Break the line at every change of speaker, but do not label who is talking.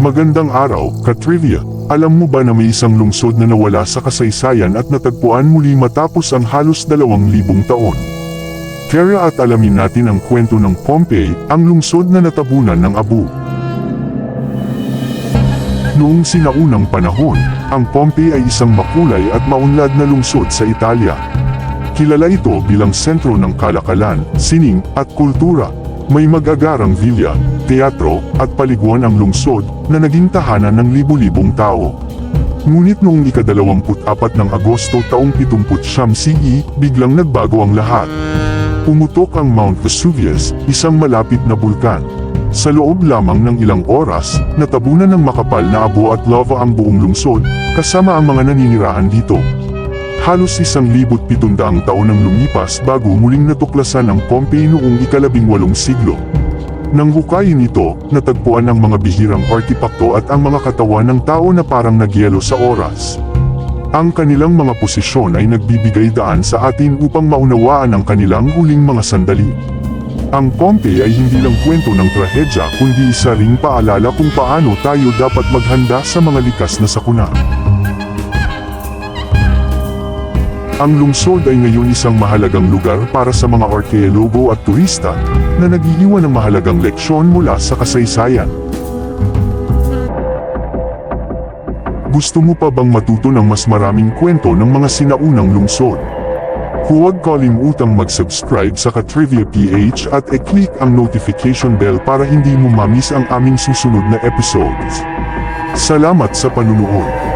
Magandang araw, ka-trivia. Alam mo ba na may isang lungsod na nawala sa kasaysayan at natagpuan muli matapos ang halos 2,000 taon? Tara at alamin natin ang kwento ng Pompeii, ang lungsod na natabunan ng abo. Noong sinaunang panahon, ang Pompeii ay isang makulay at maunlad na lungsod sa Italia. Kilala ito bilang sentro ng kalakalan, sining, at kultura. May mag-agarang villa, teatro, at paliguan ang lungsod na naging tahanan ng libu-libong tao. Ngunit noong ika-24 ng Agosto taong 79 CE, biglang nagbago ang lahat. Pumutok ang Mount Vesuvius, isang malapit na bulkan. Sa loob lamang ng ilang oras, natabunan ng makapal na abo at lava ang buong lungsod, kasama ang mga naninirahan dito. Halos 1,700 taon ang lumipas bago muling natuklasan ang Pompeii noong ika-18 siglo. Nang hukayin ito, natagpuan ang mga bihirang artipakto at ang mga katawan ng tao na parang nagyelo sa oras. Ang kanilang mga posisyon ay nagbibigay daan sa atin upang maunawaan ang kanilang huling mga sandali. Ang Pompeii ay hindi lang kwento ng trahedya kundi isa ring paalala kung paano tayo dapat maghanda sa mga likas na sakuna. Ang lungsod ay ngayon isang mahalagang lugar para sa mga arkeologo at turista na nag-iiwan ng mahalagang leksyon mula sa kasaysayan. Gusto mo pa bang matuto ng mas maraming kwento ng mga sinaunang lungsod? Huwag kalimutang mag-subscribe sa Ka-Trivia PH at i-click ang notification bell para hindi mo ma-miss ang aming susunod na episodes. Salamat sa panunood!